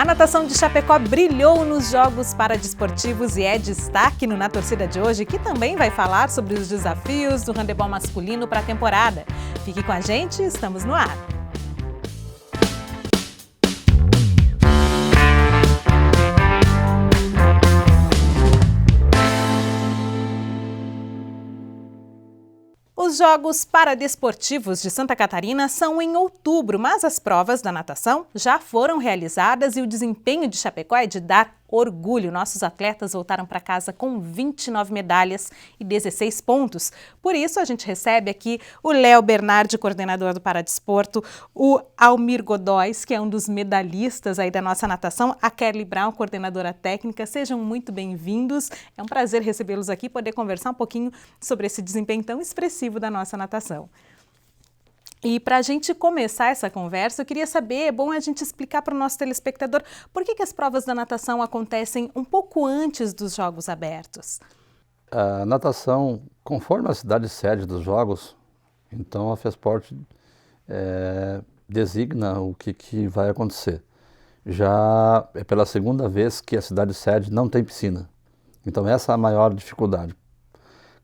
A natação de Chapecó brilhou nos Jogos Paradesportivos e é destaque no Na Torcida de hoje, que também vai falar sobre os desafios do handebol masculino para a temporada. Fique com a gente, estamos no ar. Os Jogos Paradesportivos de Santa Catarina são em outubro, mas as provas da natação já foram realizadas e o desempenho de Chapecó é de dar orgulho. Nossos atletas voltaram para casa com 29 medalhas e 16 pontos. Por isso, a gente recebe aqui o Léo Bernardi, coordenador do Paradesporto, o Almir Godóis, que é um dos medalhistas aí da nossa natação, a Kelly Brown, coordenadora técnica. Sejam muito bem-vindos. É um prazer recebê-los aqui e poder conversar um pouquinho sobre esse desempenho tão expressivo da nossa natação. E para a gente começar essa conversa, eu queria saber, é bom a gente explicar para o nosso telespectador por que as provas da natação acontecem um pouco antes dos Jogos Abertos. A natação, conforme a cidade sede dos Jogos, então a FESPORT designa o que vai acontecer. Já é pela segunda vez que a cidade sede não tem piscina. Então essa é a maior dificuldade.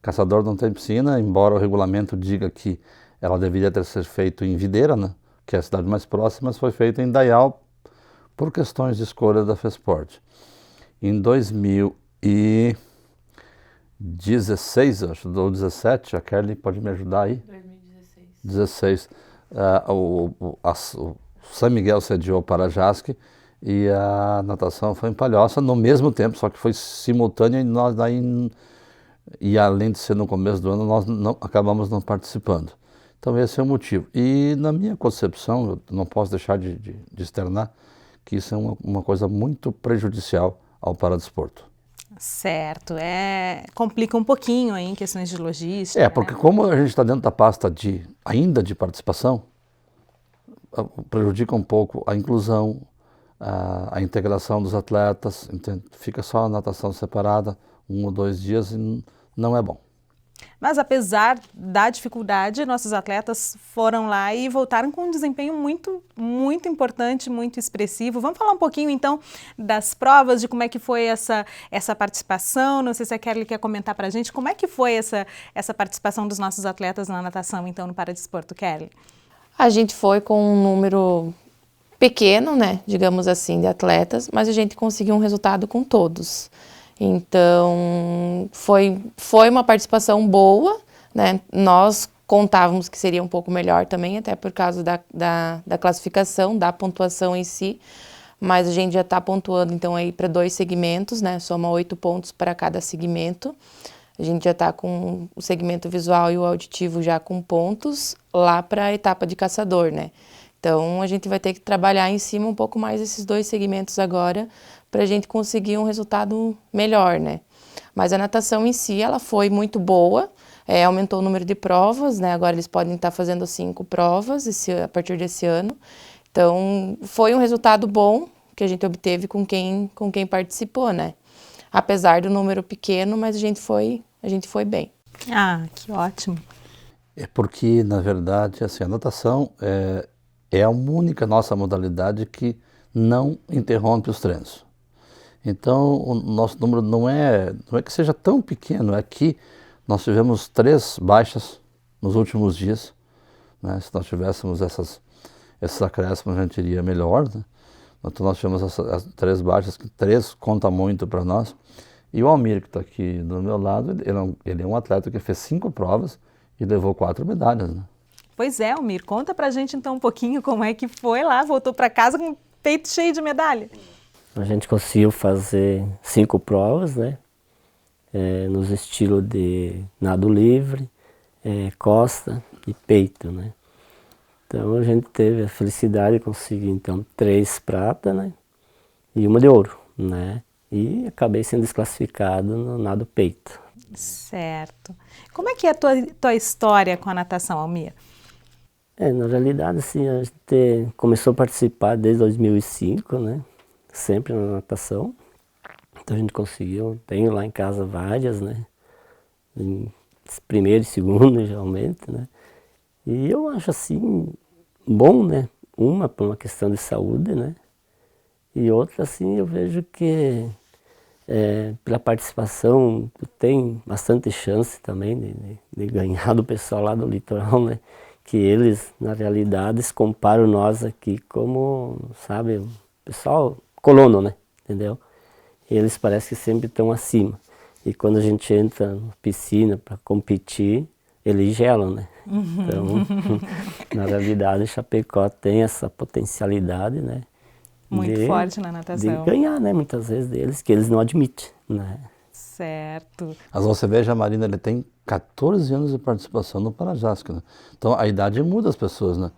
Caçador não tem piscina, embora o regulamento diga que ela deveria ter sido feita em Videira, né, que é a cidade mais próxima, mas foi feita em Dayal por questões de escolha da FESPORT. Em 2016, acho, ou 2017, a Kelly pode me ajudar aí? 2016. O São Miguel sediou para Jasque e a natação foi em Palhoça no mesmo tempo, só que foi simultânea e nós daí, e além de ser no começo do ano, nós acabamos não participando. Então esse é o motivo. E na minha concepção, eu não posso deixar de externar que isso é uma coisa muito prejudicial ao paradesporto. Certo, complica um pouquinho aí em questões de logística. Porque como a gente está dentro da pasta ainda de participação, prejudica um pouco a inclusão, a integração dos atletas, fica só a natação separada, 1 ou 2 dias e não é bom. Mas apesar da dificuldade, nossos atletas foram lá e voltaram com um desempenho muito, muito importante, muito expressivo. Vamos falar um pouquinho então das provas, de como é que foi essa participação. Não sei se a Kelly quer comentar para a gente como é que foi essa participação dos nossos atletas na natação, então, no Paradesporto, Kelly. A gente foi com um número pequeno, né, digamos assim, de atletas, mas a gente conseguiu um resultado com todos. Então, foi uma participação boa, né? Nós contávamos que seria um pouco melhor também, até por causa da classificação, da pontuação em si, mas a gente já está pontuando então aí para 2 segmentos, né? Soma 8 pontos para cada segmento. A gente já está com o segmento visual e o auditivo já com pontos lá para a etapa de caçador, né? Então, a gente vai ter que trabalhar em cima um pouco mais desses 2 segmentos agora, para a gente conseguir um resultado melhor, né? Mas a natação em si, ela foi muito boa, aumentou o número de provas, né? Agora eles podem estar fazendo 5 provas a partir desse ano. Então, foi um resultado bom que a gente obteve com quem participou, né? Apesar do número pequeno, mas a gente foi bem. Ah, que ótimo! É porque, na verdade, assim, a natação é a única nossa modalidade que não interrompe os treinos. Então, o nosso número não é que seja tão pequeno, é que nós tivemos 3 baixas nos últimos dias, né? Se nós tivéssemos esses acréscimos, a gente iria melhor, né? Então, nós tivemos as 3 baixas, que 3 conta muito para nós. E o Almir, que está aqui do meu lado, ele é um atleta que fez 5 provas e levou 4 medalhas, né? Pois é, Almir, conta pra gente então um pouquinho como é que foi lá, voltou para casa com o peito cheio de medalha. A gente conseguiu fazer 5 provas, né? Nos estilos de nado livre, costa e peito, né? Então a gente teve a felicidade de conseguir então 3 prata, né? E 1 de ouro, né? E acabei sendo desclassificado no nado peito. Certo. Como é que é a tua história com a natação, Almir? Na realidade, assim, a gente começou a participar desde 2005, né? Sempre na natação. Então a gente conseguiu, tenho lá em casa várias, né? Em primeiro e segundo, geralmente, né? E eu acho assim, bom, né? Por uma questão de saúde, né? E outra, assim, eu vejo que pela participação tu tem bastante chance também de ganhar do pessoal lá do litoral, né? Que eles, na realidade, se comparam nós aqui como, sabe, o pessoal colono, né? Entendeu? Eles parecem que sempre estão acima. E quando a gente entra na piscina para competir, eles gelam, né? Então, na realidade, Chapecó tem essa potencialidade, né? Muito forte na natação. De ganhar, né? Muitas vezes deles, que eles não admitem, né? Certo. Mas você veja, a Marina, ele tem 14 anos de participação no Parajasca, né? Então a idade muda as pessoas, né?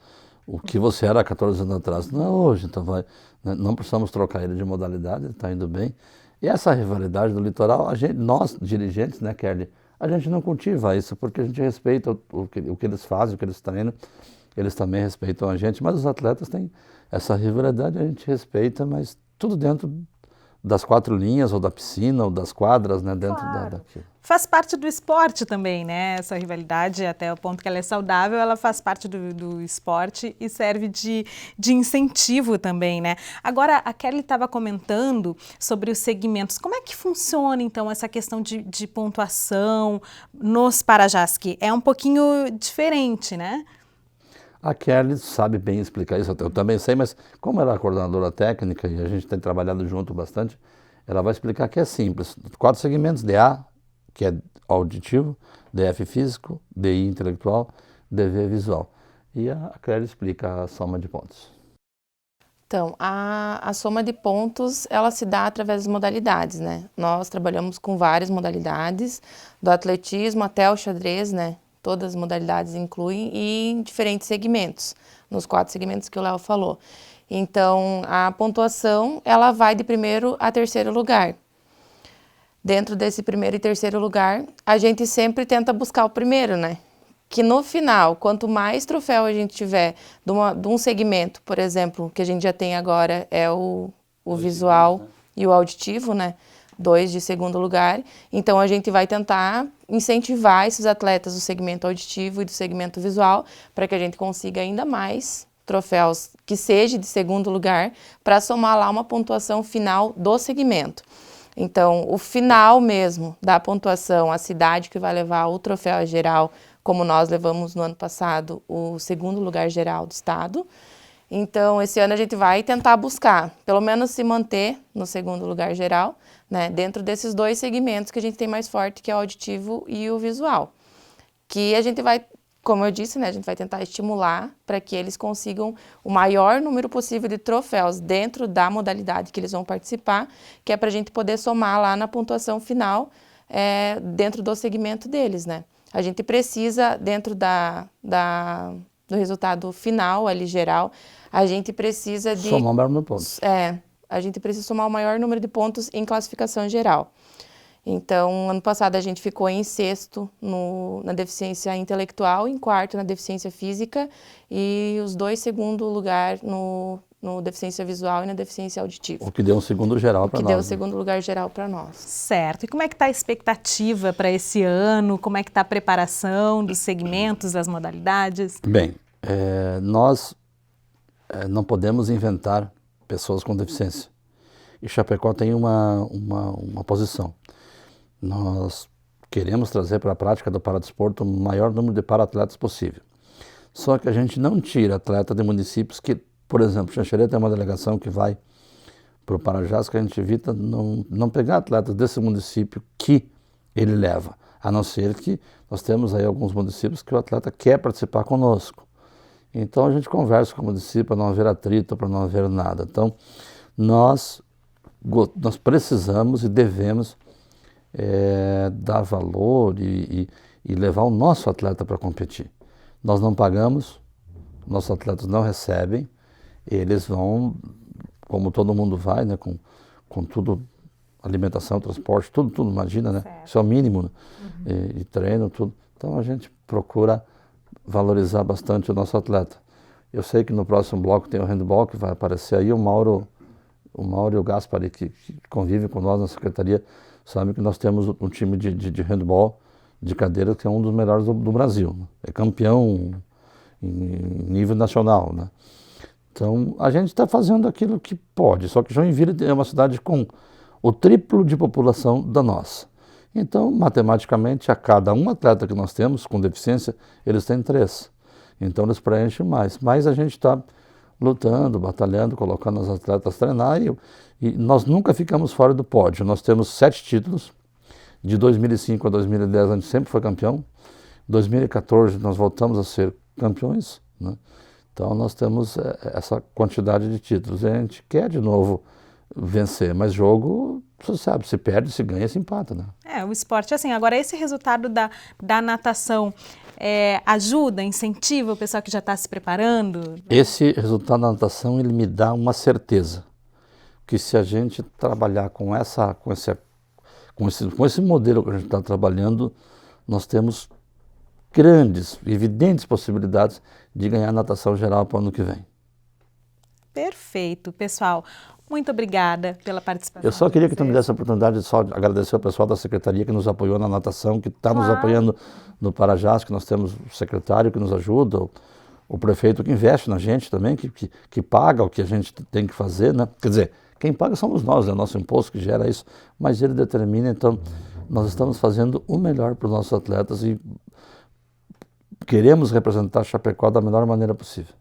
O que você era há 14 anos atrás não é hoje, então né? Não precisamos trocar ele de modalidade, ele está indo bem. E essa rivalidade do litoral, nós dirigentes, né, Kelly, a gente não cultiva isso porque a gente respeita o que eles fazem, o que eles treinam, eles também respeitam a gente, mas os atletas têm essa rivalidade, a gente respeita, mas tudo dentro das 4 linhas, ou da piscina, ou das quadras, né, dentro daquilo. Faz parte do esporte também, né? Essa rivalidade, até o ponto que ela é saudável, ela faz parte do esporte e serve de incentivo também, né? Agora, a Kelly estava comentando sobre os segmentos. Como é que funciona, então, essa questão de pontuação nos Parajasque? É um pouquinho diferente, né? A Kelly sabe bem explicar isso, eu também sei, mas como ela é coordenadora técnica e a gente tem trabalhado junto bastante, ela vai explicar que é simples. 4 segmentos, DA, que é auditivo, DF físico, DI intelectual, DV visual. E a Kelly explica a soma de pontos. Então, a soma de pontos, ela se dá através das modalidades, né? Nós trabalhamos com várias modalidades, do atletismo até o xadrez, né? Todas as modalidades incluem e em diferentes segmentos, nos 4 segmentos que o Léo falou. Então, a pontuação, ela vai de primeiro a terceiro lugar. Dentro desse primeiro e terceiro lugar, a gente sempre tenta buscar o primeiro, né? Que no final, quanto mais troféu a gente tiver de um segmento, por exemplo, que a gente já tem agora é o visual e o auditivo, né? 2 de segundo lugar. Então, a gente vai tentar incentivar esses atletas do segmento auditivo e do segmento visual para que a gente consiga ainda mais troféus que seja de segundo lugar para somar lá uma pontuação final do segmento. Então, o final mesmo da pontuação, a cidade que vai levar o troféu geral, como nós levamos no ano passado o segundo lugar geral do estado. Então, esse ano a gente vai tentar buscar, pelo menos se manter no segundo lugar geral, né, dentro desses 2 segmentos que a gente tem mais forte, que é o auditivo e o visual. Que a gente vai, como eu disse, né, a gente vai tentar estimular para que eles consigam o maior número possível de troféus dentro da modalidade que eles vão participar, que é para a gente poder somar lá na pontuação final, dentro do segmento deles, né. A gente precisa, dentro do resultado final ali geral, a gente precisa de... Somar o maior número de pontos. A gente precisa somar o maior número de pontos em classificação geral. Então, ano passado a gente ficou em 6º na deficiência intelectual, em 4º na deficiência física e os 2 segundo lugar no deficiência visual e na deficiência auditiva. O que deu um segundo geral para nós. O que deu o segundo lugar geral para nós. Certo. E como é que está a expectativa para esse ano? Como é que está a preparação dos segmentos, das modalidades? Bem, nós não podemos inventar pessoas com deficiência. E Chapecó tem uma posição. Nós queremos trazer para a prática do paradesporto o maior número de para-atletas possível. Só que a gente não tira atleta de municípios que, por exemplo, Xanxerê tem uma delegação que vai para o Parajás, que a gente evita não pegar atletas desse município que ele leva, a não ser que nós temos aí alguns municípios que o atleta quer participar conosco. Então a gente conversa com o município para não haver atrito, para não haver nada. Então nós precisamos e devemos dar valor e levar o nosso atleta para competir. Nós não pagamos, nossos atletas não recebem, eles vão, como todo mundo vai, né, com tudo, alimentação, transporte, tudo, imagina, né? Certo. Isso é o mínimo, né? E treino, tudo. Então a gente procura valorizar bastante o nosso atleta. Eu sei que no próximo bloco tem o handball que vai aparecer aí, o Mauro e o Gaspari, que convivem com nós na secretaria, sabem que nós temos um time de handball de cadeira que é um dos melhores do Brasil, né? É campeão em nível nacional, né? Então, a gente está fazendo aquilo que pode, só que Joinville é uma cidade com o triplo de população da nossa. Então, matematicamente, a cada um atleta que nós temos com deficiência, eles têm 3. Então, eles preenchem mais. Mas a gente está lutando, batalhando, colocando os atletas a treinar e nós nunca ficamos fora do pódio. Nós temos 7 títulos. De 2005 a 2010 a gente sempre foi campeão. Em 2014 nós voltamos a ser campeões, né? Então nós temos essa quantidade de títulos. A gente quer de novo vencer, mas jogo, você sabe, se perde, se ganha, se empata, né? O esporte é assim. Agora, esse resultado da natação ajuda, incentiva o pessoal que já está se preparando? Esse resultado da natação, ele me dá uma certeza que se a gente trabalhar com esse modelo que a gente está trabalhando, nós temos grandes, evidentes possibilidades de ganhar natação geral para o ano que vem. Perfeito, pessoal. Muito obrigada pela participação. Eu só queria que tu me desse a oportunidade de só agradecer ao pessoal da Secretaria que nos apoiou na natação, que está nos apoiando no Parajás, que nós temos o secretário que nos ajuda, o prefeito que investe na gente também, que paga o que a gente tem que fazer, né? Quer dizer, quem paga somos nós, é o nosso imposto que gera isso, mas ele determina, então nós estamos fazendo o melhor para os nossos atletas e queremos representar Chapecó da melhor maneira possível.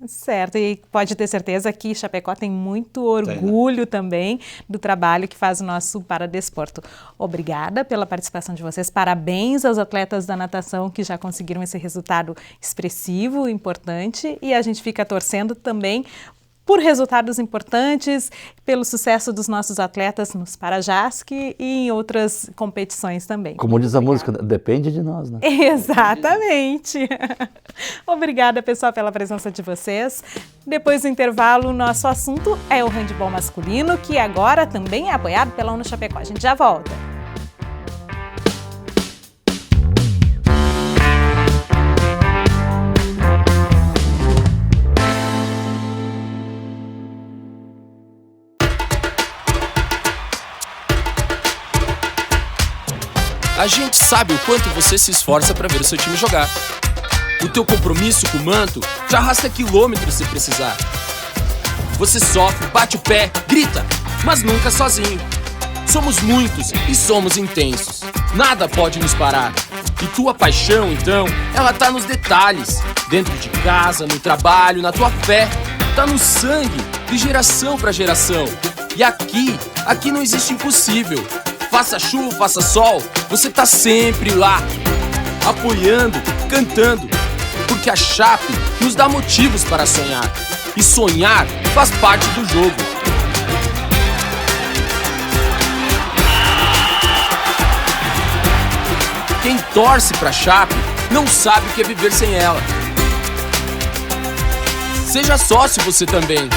Certo, e pode ter certeza que Chapecó tem muito orgulho também do trabalho que faz o nosso Paradesporto. Obrigada pela participação de vocês, parabéns aos atletas da natação que já conseguiram esse resultado expressivo, importante, e a gente fica torcendo também por resultados importantes, pelo sucesso dos nossos atletas nos Parajás e em outras competições também. Como diz a música, depende de nós, né? Exatamente. Obrigada, pessoal, pela presença de vocês. Depois do intervalo, o nosso assunto é o handebol masculino, que agora também é apoiado pela UNO Chapecó. A gente já volta. A gente sabe o quanto você se esforça para ver o seu time jogar. O teu compromisso com o manto já arrasta quilômetros se precisar. Você sofre, bate o pé, grita, mas nunca sozinho. Somos muitos e somos intensos. Nada pode nos parar. E tua paixão, então, ela tá nos detalhes. Dentro de casa, no trabalho, na tua fé. Tá no sangue, de geração para geração. E aqui não existe impossível. Faça chuva, faça sol, você tá sempre lá, apoiando, cantando, porque a Chape nos dá motivos para sonhar, e sonhar faz parte do jogo. Quem torce pra Chape não sabe o que é viver sem ela. Seja sócio você também.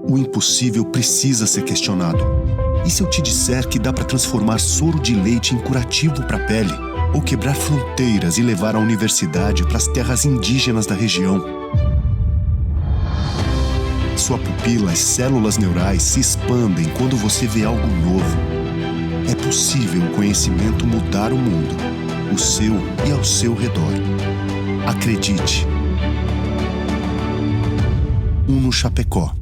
O impossível precisa ser questionado. E se eu te disser que dá para transformar soro de leite em curativo para a pele? Ou quebrar fronteiras e levar a universidade para as terras indígenas da região? Sua pupila e células neurais se expandem quando você vê algo novo. É possível o conhecimento mudar o mundo, o seu e ao seu redor. Acredite. UNO Chapecó.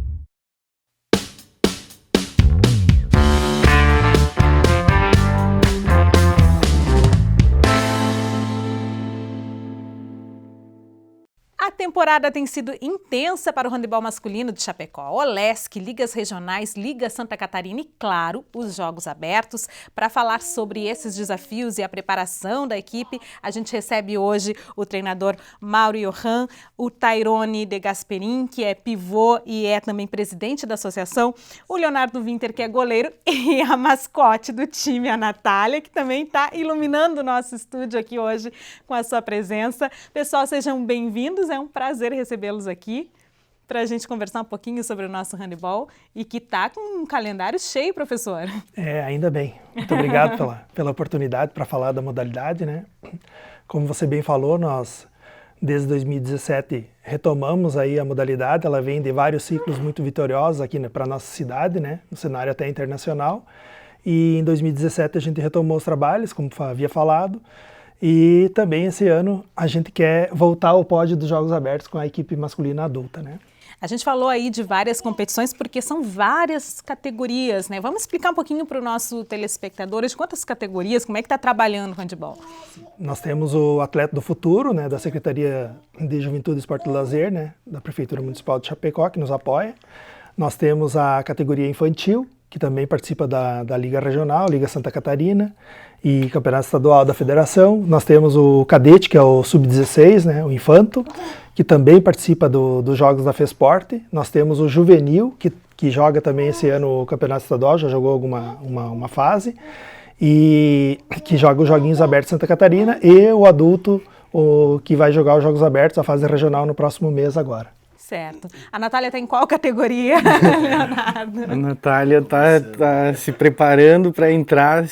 A temporada tem sido intensa para o handebol masculino de Chapecó. Olesc, ligas regionais, Liga Santa Catarina e, claro, os Jogos Abertos. Para falar sobre esses desafios e a preparação da equipe, a gente recebe hoje o treinador Mauro Johan, o Tairone de Gasperin, que é pivô e é também presidente da associação, o Leonardo Winter, que é goleiro, e a mascote do time, a Natália, que também está iluminando o nosso estúdio aqui hoje com a sua presença. Pessoal, sejam bem-vindos. É um prazer recebê-los aqui para a gente conversar um pouquinho sobre o nosso handebol e que está com um calendário cheio, professor. Ainda bem. Muito obrigado pela oportunidade para falar da modalidade, né? Como você bem falou, nós desde 2017 retomamos aí a modalidade. Ela vem de vários ciclos muito vitoriosos aqui para a nossa cidade, né? No cenário até internacional. E em 2017 a gente retomou os trabalhos, como havia falado. E também esse ano a gente quer voltar ao pódio dos Jogos Abertos com a equipe masculina adulta, né? A gente falou aí de várias competições porque são várias categorias, né? Vamos explicar um pouquinho para o nosso telespectador de quantas categorias, como é que está trabalhando o handebol? Nós temos o Atleta do Futuro, né, da Secretaria de Juventude, Esporte e Lazer, né, da Prefeitura Municipal de Chapecó, que nos apoia. Nós temos a categoria infantil, que também participa da Liga Regional, Liga Santa Catarina, e Campeonato Estadual da Federação. Nós temos o cadete, que é o Sub-16, né, o infanto, que também participa dos Jogos da FESPORT. Nós temos o juvenil, que joga também esse ano o Campeonato Estadual, já jogou uma fase, e que joga os Joguinhos Abertos Santa Catarina, e o adulto, que vai jogar os Jogos Abertos, a fase regional, no próximo mês agora. Certo. A Natália está em qual categoria, Leonardo? A Natália tá se preparando para entrar,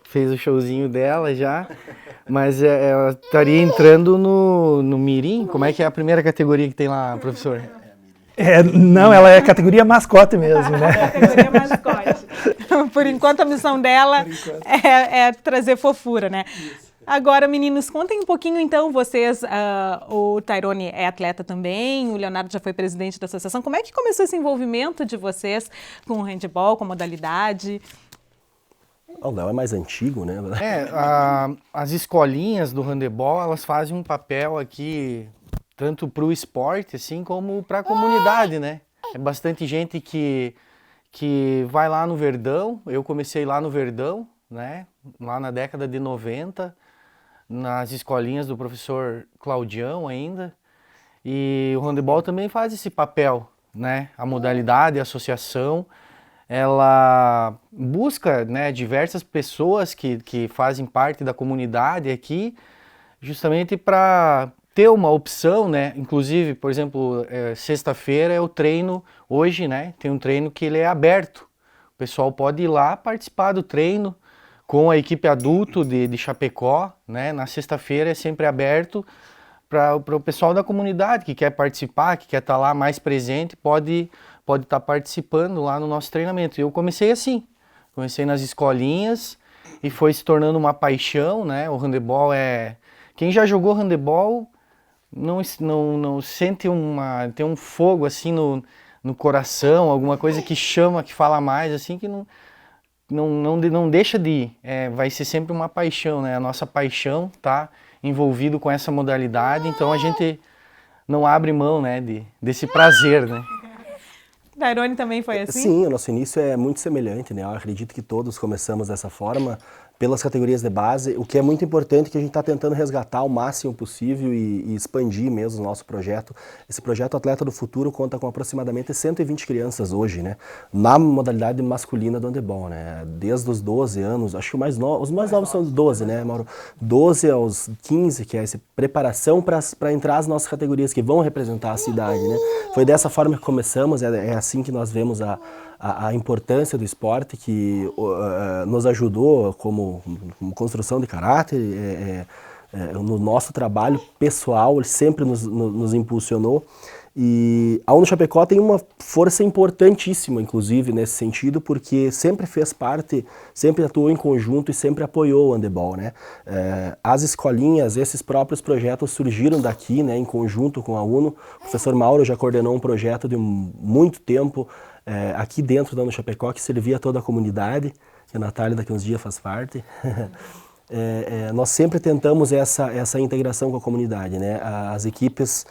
fez o showzinho dela já, mas ela estaria entrando no Mirim. Como é que é a primeira categoria que tem lá, professor? Não, ela é categoria mascote mesmo, né? Categoria mascote. Por enquanto a missão dela é trazer fofura, né? Isso. Agora, meninos, contem um pouquinho então, vocês, o Tairone é atleta também, o Leonardo já foi presidente da associação. Como é que começou esse envolvimento de vocês com o handebol, com a modalidade? O Léo é mais antigo, né? As escolinhas do handebol, elas fazem um papel aqui, tanto para o esporte, assim, como para a comunidade, né? É bastante gente que vai lá no Verdão. Eu comecei lá no Verdão, né? Lá na década de 90, nas escolinhas do professor Claudião ainda. E o handebol também faz esse papel, né? A modalidade, a associação, ela busca, né, diversas pessoas que fazem parte da comunidade aqui, justamente para ter uma opção, né? Inclusive, por exemplo, sexta-feira é o treino, hoje, né? Tem um treino que ele é aberto. O pessoal pode ir lá participar do treino com a equipe adulto de Chapecó, né? Na sexta-feira é sempre aberto para o pessoal da comunidade que quer participar, que quer estar lá mais presente, pode estar participando lá no nosso treinamento. Eu comecei assim, comecei nas escolinhas e foi se tornando uma paixão, né? O handebol quem já jogou handebol não sente tem um fogo assim no coração, alguma coisa que chama, que fala mais, assim, que não deixa de ir. Vai ser sempre uma paixão, né? A nossa paixão tá envolvido com essa modalidade, então a gente não abre mão, né, desse prazer, né? Tairone também foi assim? Sim, o nosso início é muito semelhante, né? Eu acredito que todos começamos dessa forma, pelas categorias de base. O que é muito importante é que a gente está tentando resgatar o máximo possível e expandir mesmo o nosso projeto. Esse projeto Atleta do Futuro conta com aproximadamente 120 crianças hoje, né? Na modalidade masculina do handebol, né? Desde os 12 anos, acho que os mais novos são os 12, né, Mauro? 12 aos 15, que é essa preparação para entrar as nossas categorias que vão representar a cidade, né? Foi dessa forma que começamos, é assim que nós vemos a importância do esporte, que nos ajudou como construção de caráter, no nosso trabalho pessoal, ele sempre nos impulsionou. E a UNO Chapecó tem uma força importantíssima, inclusive, nesse sentido, porque sempre fez parte, sempre atuou em conjunto e sempre apoiou o handebol, né? As escolinhas, esses próprios projetos surgiram daqui, né, em conjunto com a UNO. O professor Mauro já coordenou um projeto de muito tempo aqui dentro da UNO Chapecó, que servia a toda a comunidade, que a Natália daqui uns dias faz parte. Nós sempre tentamos essa integração com a comunidade, né? As equipes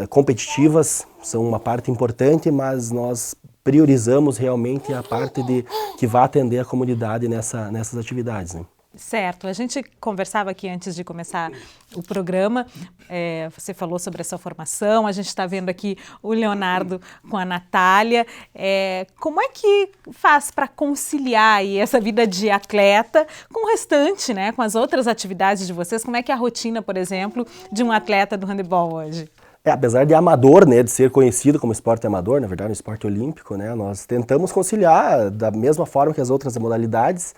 competitivas são uma parte importante, mas nós priorizamos realmente a parte que vai atender a comunidade nessas atividades, né? Certo. A gente conversava aqui antes de começar o programa, você falou sobre essa formação, a gente está vendo aqui o Leonardo com a Natália. Como é que faz para conciliar aí essa vida de atleta com o restante, né, com as outras atividades de vocês? Como é que é a rotina, por exemplo, de um atleta do handebol hoje? Apesar de amador, né, de ser conhecido como esporte amador, na verdade, um esporte olímpico, né, nós tentamos conciliar da mesma forma que as outras modalidades.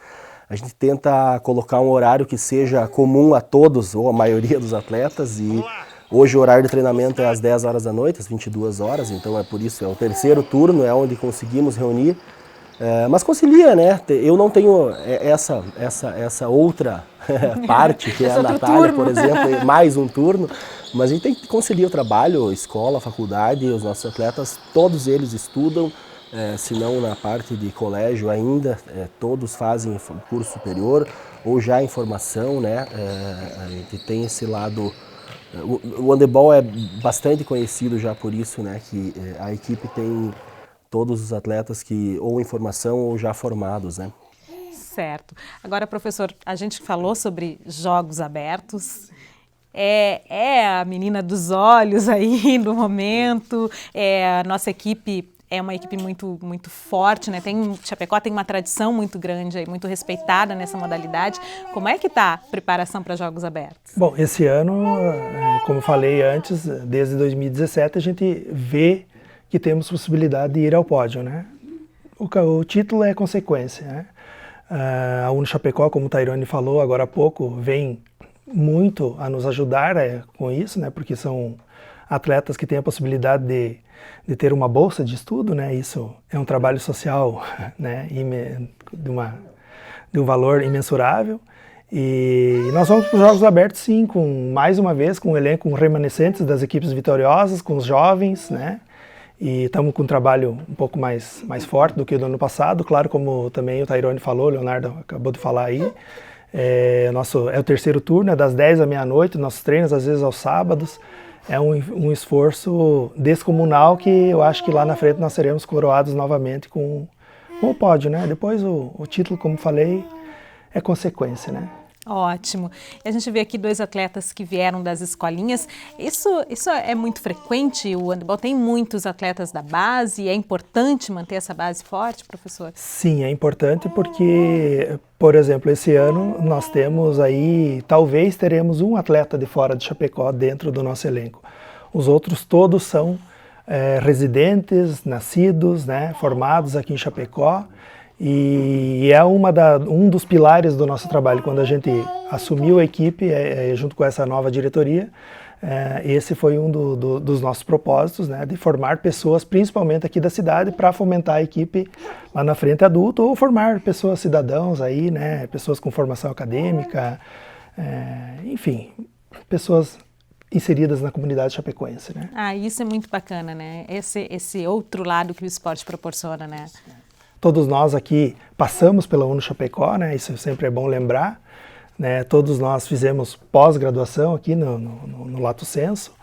A gente tenta colocar um horário que seja comum a todos, ou a maioria dos atletas, e hoje o horário de treinamento é às 10 horas da noite, às 22 horas, então é por isso, é o terceiro turno, é onde conseguimos reunir Mas concilia, né? Eu não tenho essa outra parte, que é a Natália, por exemplo, mais um turno, mas a gente tem que conciliar o trabalho, escola, faculdade, os nossos atletas, todos eles estudam, se não na parte de colégio ainda, todos fazem curso superior ou já em formação, né? A gente tem esse lado. O handebol é bastante conhecido já por isso, né? Que a equipe tem todos os atletas que ou em formação ou já formados, né? Certo. Agora, professor, a gente falou sobre jogos abertos. É a menina dos olhos aí no momento. A nossa equipe é uma equipe muito, muito forte, né? Chapecó tem uma tradição muito grande aí, muito respeitada nessa modalidade. Como é que está a preparação para jogos abertos? Bom, esse ano, como eu falei antes, desde 2017 a gente vê que temos possibilidade de ir ao pódio, né? O título é consequência, né? A Unichapecó, como o Tairone falou agora há pouco, vem muito a nos ajudar com isso, né? Porque são atletas que têm a possibilidade de ter uma bolsa de estudo, né? Isso é um trabalho social, né? De um valor imensurável. E nós vamos para os Jogos Abertos, sim, mais uma vez com um elenco remanescentes das equipes vitoriosas, com os jovens, né? E estamos com um trabalho um pouco mais forte do que do ano passado. Claro, como também o Tairone falou, o Leonardo acabou de falar aí, é o terceiro turno, é das 10 à meia-noite, nossos treinos às vezes aos sábados. É um esforço descomunal que eu acho que lá na frente nós seremos coroados novamente com o pódio, né? Depois o título, como falei, é consequência, né? Ótimo. E a gente vê aqui 2 atletas que vieram das escolinhas. Isso é muito frequente? O handebol tem muitos atletas da base. É importante manter essa base forte, professor? Sim, é importante porque, por exemplo, esse ano nós temos aí, talvez teremos um atleta de fora de Chapecó dentro do nosso elenco. Os outros todos são residentes, nascidos, né, formados aqui em Chapecó. E é um dos pilares do nosso trabalho. Quando a gente assumiu a equipe, junto com essa nova diretoria, esse foi um dos nossos propósitos, né, de formar pessoas, principalmente aqui da cidade, para fomentar a equipe lá na frente adulta, ou formar pessoas cidadãos aí, né, pessoas com formação acadêmica, enfim, pessoas inseridas na comunidade chapecoense, né? Isso é muito bacana, né? Esse outro lado que o esporte proporciona, né? Todos nós aqui passamos pela Unichapecó, né? Isso sempre é bom lembrar, né? Todos nós fizemos pós-graduação aqui no Lato Senso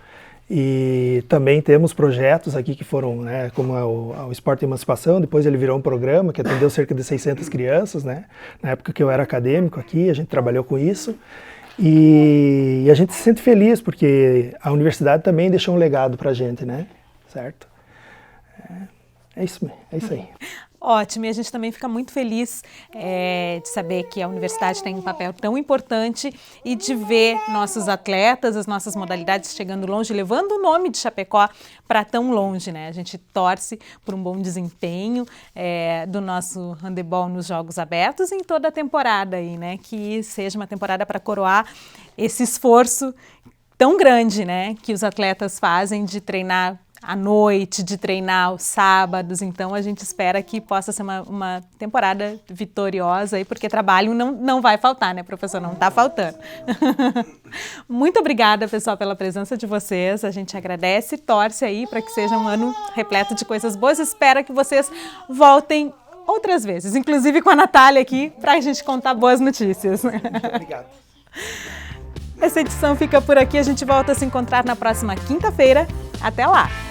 e também temos projetos aqui que foram, né, como o Esporte e Emancipação, depois ele virou um programa que atendeu cerca de 600 crianças, né? Na época que eu era acadêmico aqui, a gente trabalhou com isso e a gente se sente feliz porque a universidade também deixou um legado para a gente, né? Certo? É isso aí. Ótimo, e a gente também fica muito feliz de saber que a universidade tem um papel tão importante e de ver nossos atletas, as nossas modalidades chegando longe, levando o nome de Chapecó para tão longe, né? A gente torce por um bom desempenho do nosso handebol nos Jogos Abertos em toda a temporada aí, né? Que seja uma temporada para coroar esse esforço tão grande, né? Que os atletas fazem de treinar à noite, de treinar aos sábados. Então a gente espera que possa ser uma temporada vitoriosa aí, porque trabalho não vai faltar, né, professor? Não está faltando. Muito obrigada, pessoal, pela presença de vocês. A gente agradece e torce aí para que seja um ano repleto de coisas boas. Espero que vocês voltem outras vezes, inclusive com a Natália aqui, para a gente contar boas notícias. Muito obrigado. Essa edição fica por aqui. A gente volta a se encontrar na próxima quinta-feira. Até lá!